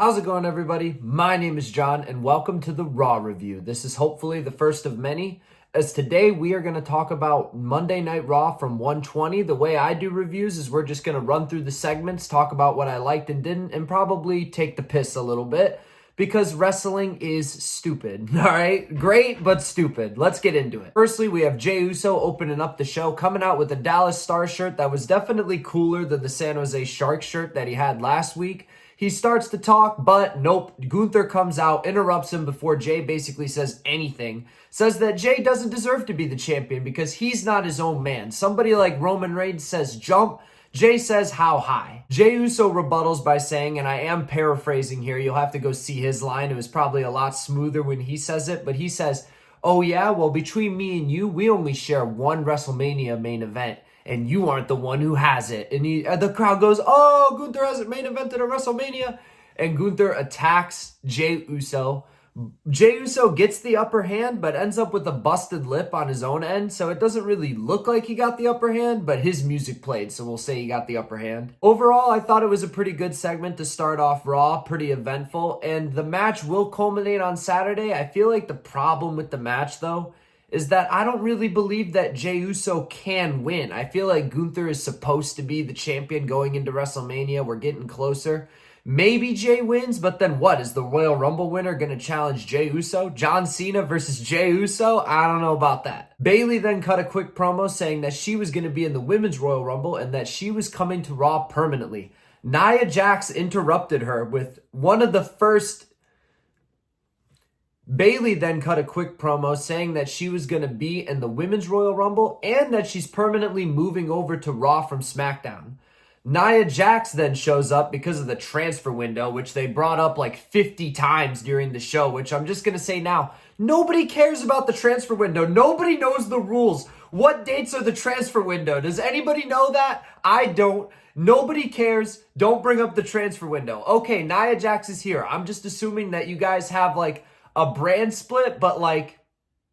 How's it going, everybody? My name is John, and welcome to the Raw Review. This is hopefully the first of many, as today we are going to talk about Monday Night Raw from 120. The way I do reviews is we're just going to run through the segments, talk about what I liked and didn't, and probably take the piss a little bit, because wrestling is stupid, all right? Great, but stupid. Let's get into it. Firstly, we have Jey Uso opening up the show, coming out with a Dallas Stars shirt that was definitely cooler than the San Jose Sharks shirt that he had last week. He starts to talk, but nope. Gunther comes out, interrupts him before Jey basically says anything. Says that Jey doesn't deserve to be the champion because he's not his own man. Somebody like Roman Reigns says jump. Jey says how high. Jey Uso rebuttals by saying, and I am paraphrasing here, you'll have to go see his line. It was probably a lot smoother when he says it, but he says, oh yeah, well between me and you, we only share one WrestleMania main event. And you aren't the one who has it. And the crowd goes, oh, Gunther hasn't main evented a WrestleMania. And Gunther attacks Jey Uso. Jey Uso gets the upper hand, but ends up with a busted lip on his own end. So it doesn't really look like he got the upper hand, but his music played. So we'll say he got the upper hand. Overall, I thought it was a pretty good segment to start off Raw. Pretty eventful. And the match will culminate on Saturday. I feel like the problem with the match, though, is that I don't really believe that Jey Uso can win. I feel like Gunther is supposed to be the champion going into WrestleMania. We're getting closer. Maybe Jey wins, but then what? Is the Royal Rumble winner going to challenge Jey Uso? John Cena versus Jey Uso? I don't know about that. Bayley then cut a quick promo saying that she was going to be in the Women's Royal Rumble and that she was coming to Raw permanently. Nia Jax interrupted her with one of the first... Bayley then cut a quick promo saying that she was going to be in the Women's Royal Rumble and that she's permanently moving over to Raw from SmackDown. Nia Jax then shows up because of the transfer window, which they brought up like 50 times during the show, which I'm just going to say now, nobody cares about the transfer window. Nobody knows the rules. What dates are the transfer window? Does anybody know that? I don't. Nobody cares. Don't bring up the transfer window. Okay, Nia Jax is here. I'm just assuming that you guys have like a brand split, but like,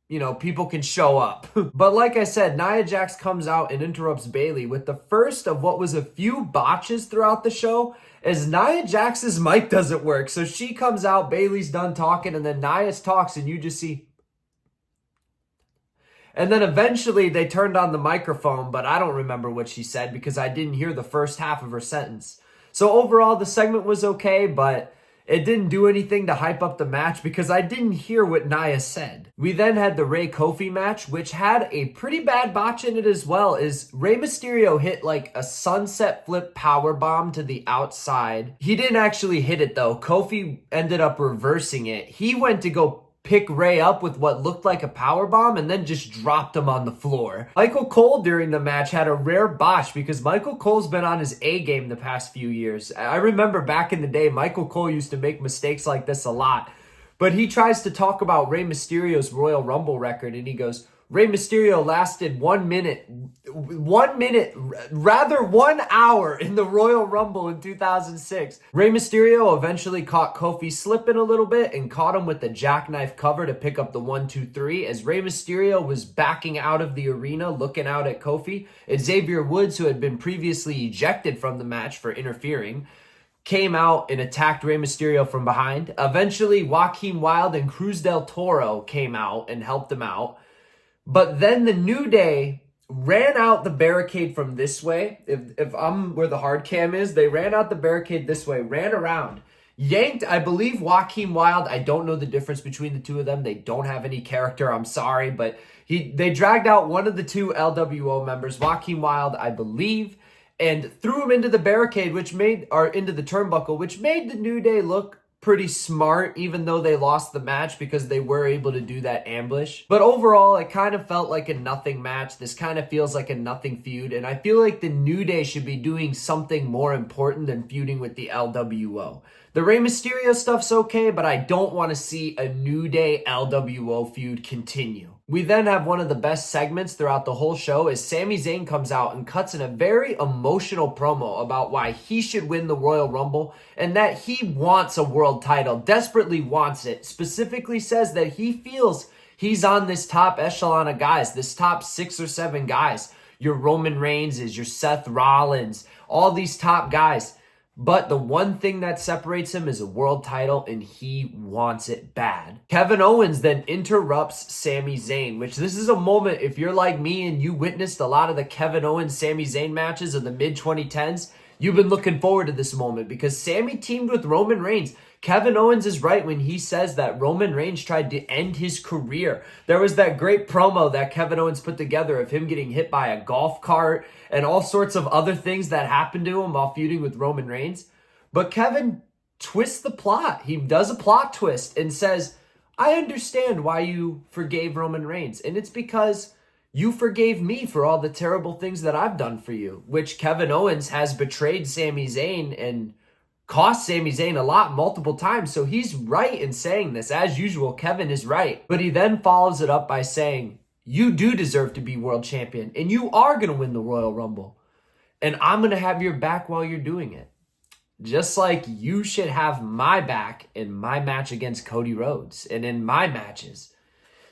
you know, people can show up. But like I said, Nia Jax comes out and interrupts Bayley with the first of what was a few botches throughout the show, as Nia Jax's mic doesn't work. So she comes out, Bayley's done talking, and then Nia talks and you just see. And then eventually they turned on the microphone, but I don't remember what she said because I didn't hear the first half of her sentence. So overall, the segment was okay, but it didn't do anything to hype up the match because I didn't hear what Nia said. We then had the Rey Kofi match, which had a pretty bad botch in it as well, as Rey Mysterio hit like a sunset flip power bomb to the outside. He didn't actually hit it though. Kofi ended up reversing it. He went to go pick Rey up with what looked like a power bomb and then just dropped him on the floor. Michael Cole during the match had a rare botch because Michael Cole's been on his A game the past few years. I remember back in the day, Michael Cole used to make mistakes like this a lot. But he tries to talk about Rey Mysterio's Royal Rumble record and he goes, Rey Mysterio lasted 1 hour in the Royal Rumble in 2006. Rey Mysterio eventually caught Kofi slipping a little bit and caught him with the jackknife cover to pick up the 1-2-3 as Rey Mysterio was backing out of the arena looking out at Kofi. Xavier Woods, who had been previously ejected from the match for interfering, came out and attacked Rey Mysterio from behind. Eventually, Joaquin Wilde and Cruz del Toro came out and helped him out. But then the New Day ran out the barricade from this way. If I'm where the hard cam is, they ran out the barricade this way, ran around, yanked, I believe, Joaquin Wilde. I don't know the difference between the two of them. They don't have any character. I'm sorry, but they dragged out one of the two LWO members, Joaquin Wilde, I believe, and threw him into the barricade, into the turnbuckle, which made the New Day look pretty smart, even though they lost the match because they were able to do that ambush. But overall, it kind of felt like a nothing match. This kind of feels like a nothing feud, and I feel like the New Day should be doing something more important than feuding with the LWO. The Rey Mysterio stuff's okay, but I don't want to see a New Day LWO feud continue. We then have one of the best segments throughout the whole show as Sami Zayn comes out and cuts in a very emotional promo about why he should win the Royal Rumble and that he wants a world title, desperately wants it, specifically says that he feels he's on this top echelon of guys, this top 6 or 7 guys. Your Roman Reigns, your Seth Rollins, all these top guys. But the one thing that separates him is a world title, and he wants it bad. Kevin Owens then interrupts Sami Zayn, which this is a moment, if you're like me and you witnessed a lot of the Kevin Owens-Sami Zayn matches of the mid-2010s, you've been looking forward to this moment because Sami teamed with Roman Reigns. Kevin Owens is right when he says that Roman Reigns tried to end his career. There was that great promo that Kevin Owens put together of him getting hit by a golf cart and all sorts of other things that happened to him while feuding with Roman Reigns. But Kevin twists the plot. He does a plot twist and says, I understand why you forgave Roman Reigns. And it's because you forgave me for all the terrible things that I've done for you, which Kevin Owens has betrayed Sami Zayn and cost Sami Zayn a lot multiple times. So he's right in saying this. As usual, Kevin is right. But he then follows it up by saying, you do deserve to be world champion and you are going to win the Royal Rumble. And I'm going to have your back while you're doing it. Just like you should have my back in my match against Cody Rhodes and in my matches.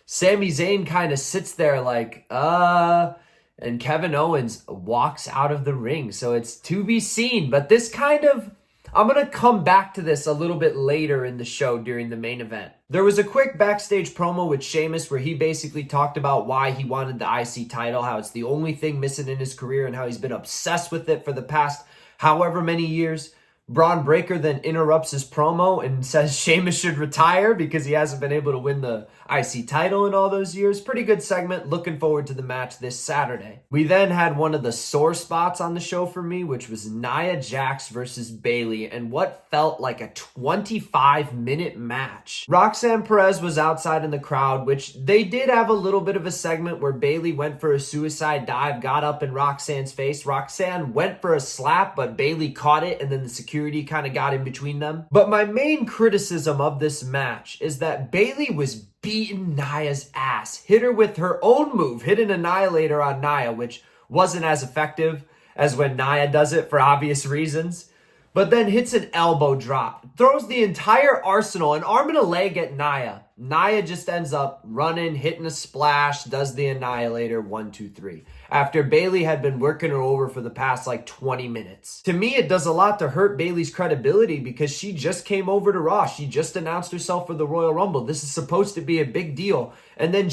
Sami Zayn kind of sits there like, and Kevin Owens walks out of the ring. So it's to be seen. But this kind of, I'm going to come back to this a little bit later in the show during the main event. There was a quick backstage promo with Sheamus where he basically talked about why he wanted the IC title, how it's the only thing missing in his career and how he's been obsessed with it for the past however many years. Braun Breaker then interrupts his promo and says Sheamus should retire because he hasn't been able to win the IC title in all those years. Pretty good segment. Looking forward to the match this Saturday. We then had one of the sore spots on the show for me, which was Nia Jax versus Bayley and what felt like a 25-minute match. Roxanne Perez was outside in the crowd, which they did have a little bit of a segment where Bayley went for a suicide dive, got up in Roxanne's face. Roxanne went for a slap, but Bayley caught it and then the security kind of got in between them. But my main criticism of this match is that Bayley was beating Nia's ass. Hit her with her own move, hit an annihilator on Nia, which wasn't as effective as when Nia does it for obvious reasons. But then hits an elbow drop, throws the entire arsenal, an arm and a leg at Nia. Nia just ends up running, hitting a splash, does the annihilator, 1, 2, 3. After Bayley had been working her over for the past 20 minutes. To me, it does a lot to hurt Bayley's credibility because she just came over to Raw. She just announced herself for the Royal Rumble. This is supposed to be a big deal. And then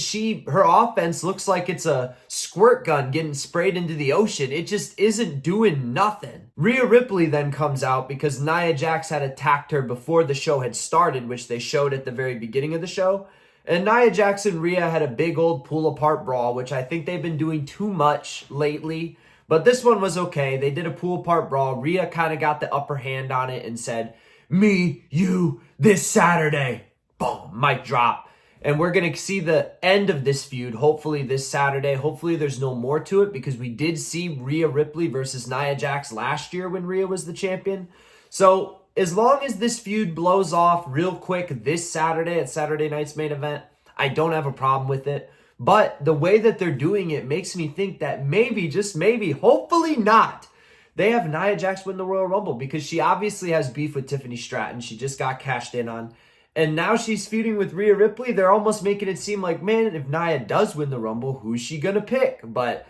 her offense looks like it's a squirt gun getting sprayed into the ocean. It just isn't doing nothing. Rhea Ripley then comes out because Nia Jax had attacked her before the show had started, which they showed at the very beginning of the show. And Nia Jax and Rhea had a big old pull-apart brawl, which I think they've been doing too much lately. But this one was okay. They did a pull-apart brawl. Rhea kind of got the upper hand on it and said, me, you, this Saturday. Boom, mic drop. And we're going to see the end of this feud, hopefully this Saturday. Hopefully there's no more to it because we did see Rhea Ripley versus Nia Jax last year when Rhea was the champion. So as long as this feud blows off real quick this Saturday at Saturday night's main event, I don't have a problem with it. But the way that they're doing it makes me think that maybe, just maybe, hopefully not, they have Nia Jax win the Royal Rumble because she obviously has beef with Tiffany Stratton. She just got cashed in on. And now she's feuding with Rhea Ripley. They're almost making it seem like, man, if Nia does win the Rumble, who's she going to pick? But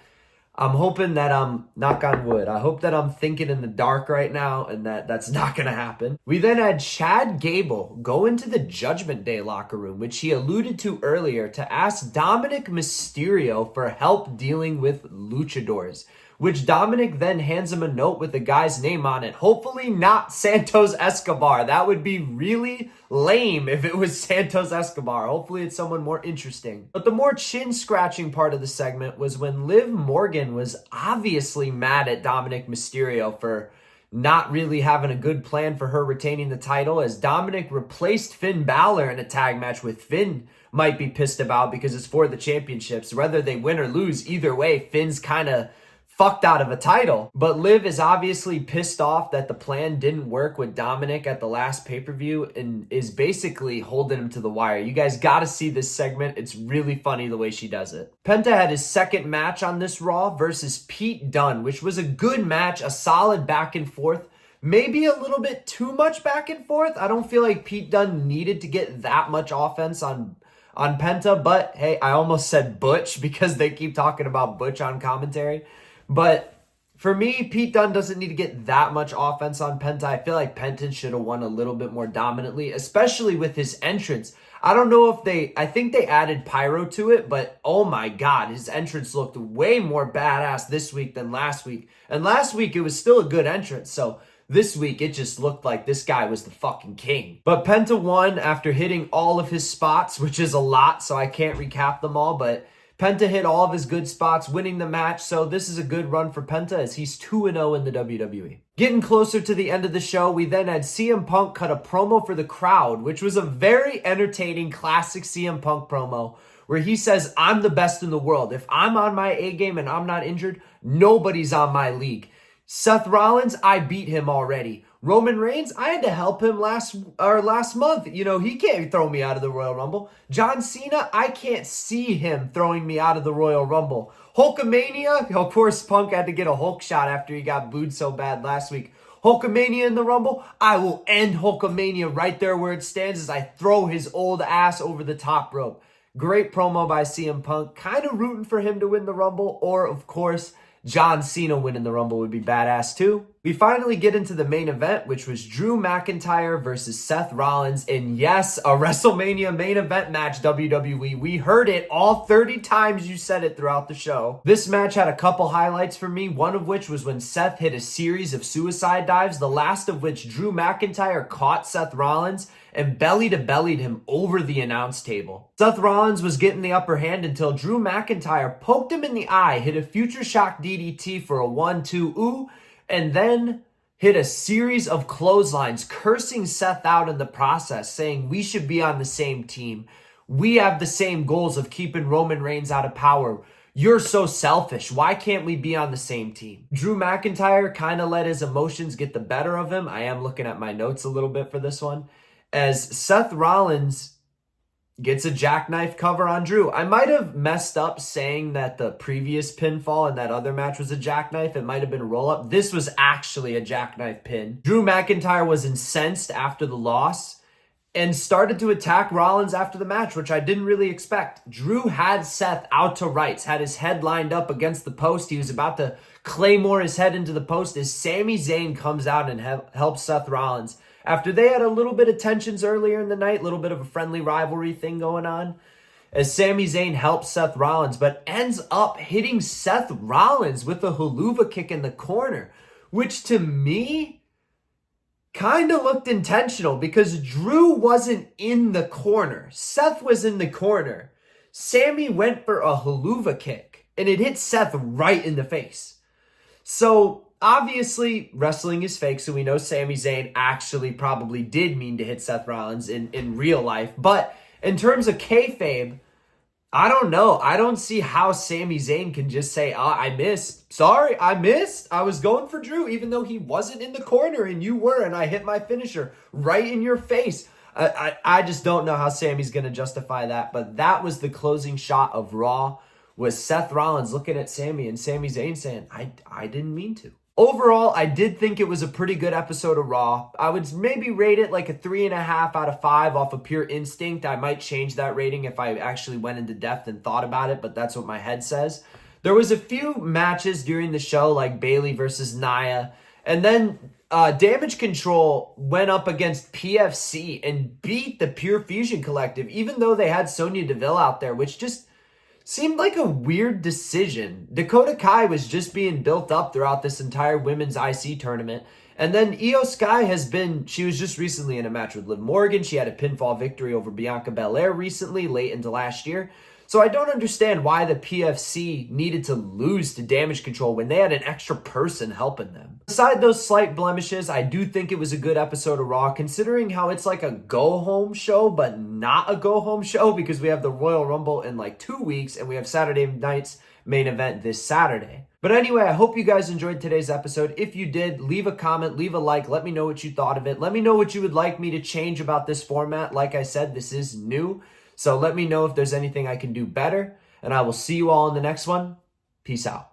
I'm hoping that knock on wood, I hope that I'm thinking in the dark right now and that's not going to happen. We then had Chad Gable go into the Judgment Day locker room, which he alluded to earlier, to ask Dominic Mysterio for help dealing with luchadors, which Dominic then hands him a note with the guy's name on it. Hopefully not Santos Escobar. That would be really lame if it was Santos Escobar. Hopefully it's someone more interesting. But the more chin-scratching part of the segment was when Liv Morgan was obviously mad at Dominic Mysterio for not really having a good plan for her retaining the title, as Dominic replaced Finn Balor in a tag match with Finn might be pissed about because it's for the championships. Whether they win or lose, either way, Finn's kind of fucked out of a title. But Liv is obviously pissed off that the plan didn't work with Dominic at the last pay-per-view and is basically holding him to the wire. You guys got to see this segment. It's really funny the way she does it. Penta had his second match on this Raw versus Pete Dunne, which was a good match, a solid back and forth. Maybe a little bit too much back and forth. I don't feel like Pete Dunne needed to get that much offense on Penta, but hey, I almost said Butch because they keep talking about Butch on commentary. But For me, Pete Dunne doesn't need to get that much offense on Penta. I feel like Penta should have won a little bit more dominantly, especially with his entrance. I don't know if I think they added pyro to it, but oh my God, his entrance looked way more badass this week than last week. And last week, it was still a good entrance. So this week, it just looked like this guy was the fucking king. But Penta won after hitting all of his spots, which is a lot, so I can't recap them all, but Penta hit all of his good spots, winning the match, so this is a good run for Penta as he's 2-0 in the WWE. Getting closer to the end of the show, we then had CM Punk cut a promo for the crowd, which was a very entertaining, classic CM Punk promo, where he says, "I'm the best in the world. If I'm on my A game and I'm not injured, nobody's on my league. Seth Rollins, I beat him already. Roman Reigns, I had to help him last month. You know, he can't throw me out of the Royal Rumble. John Cena, I can't see him throwing me out of the Royal Rumble. Hulkamania, of course, Punk had to get a Hulk shot after he got booed so bad last week. Hulkamania in the Rumble, I will end Hulkamania right there where it stands as I throw his old ass over the top rope." Great promo by CM Punk. Kind of rooting for him to win the Rumble, or of course, John Cena winning the Rumble would be badass too. We finally get into the main event, which was Drew McIntyre versus Seth Rollins. And yes, a WrestleMania main event match, WWE. We heard it all 30 times you said it throughout the show. This match had a couple highlights for me, one of which was when Seth hit a series of suicide dives, the last of which Drew McIntyre caught Seth Rollins and belly-to-bellied him over the announce table. Seth Rollins was getting the upper hand until Drew McIntyre poked him in the eye, hit a future shock DDT for a 1-2 ooh, and then hit a series of clotheslines, cursing Seth out in the process, saying we should be on the same team. We have the same goals of keeping Roman Reigns out of power. You're so selfish. Why can't we be on the same team? Drew McIntyre kind of let his emotions get the better of him. I am looking at my notes a little bit for this one. As Seth Rollins gets a jackknife cover on Drew. I might have messed up saying that the previous pinfall in that other match was a jackknife. It might have been a roll-up. This was actually a jackknife pin. Drew McIntyre was incensed after the loss and started to attack Rollins after the match, which I didn't really expect. Drew had Seth out to rights, had his head lined up against the post. He was about to claymore his head into the post as Sami Zayn comes out and helps Seth Rollins. After they had a little bit of tensions earlier in the night, a little bit of a friendly rivalry thing going on, as Sami Zayn helps Seth Rollins, but ends up hitting Seth Rollins with a haluva kick in the corner, which to me kind of looked intentional because Drew wasn't in the corner. Seth was in the corner. Sami went for a haluva kick, and it hit Seth right in the face. So obviously, wrestling is fake, so we know Sami Zayn actually probably did mean to hit Seth Rollins in real life. But in terms of kayfabe, I don't know. I don't see how Sami Zayn can just say, I missed. Sorry, I missed. I was going for Drew, even though he wasn't in the corner and you were, and I hit my finisher right in your face. I just don't know how Sami's going to justify that. But that was the closing shot of Raw, was Seth Rollins looking at Sami and Sami Zayn saying, I didn't mean to. Overall, I did think it was a pretty good episode of Raw. I would maybe rate it like a 3.5 out of 5 off of pure instinct. I might change that rating if I actually went into depth and thought about it, but that's what my head says. There was a few matches during the show, like Bayley versus Nia, and then Damage Control went up against PFC and beat the Pure Fusion Collective, even though they had Sonya Deville out there, which just seemed like a weird decision. Dakota Kai was just being built up throughout this entire women's IC tournament. And then Io Sky she was just recently in a match with Liv Morgan. She had a pinfall victory over Bianca Belair recently, late into last year. So I don't understand why the PFC needed to lose to Damage Control when they had an extra person helping them. Aside those slight blemishes, I do think it was a good episode of Raw, considering how it's like a go-home show, but not a go-home show because we have the Royal Rumble in like 2 weeks and we have Saturday night's main event this Saturday. But anyway, I hope you guys enjoyed today's episode. If you did, leave a comment, leave a like, let me know what you thought of it. Let me know what you would like me to change about this format. Like I said, this is new. So let me know if there's anything I can do better, and I will see you all in the next one. Peace out.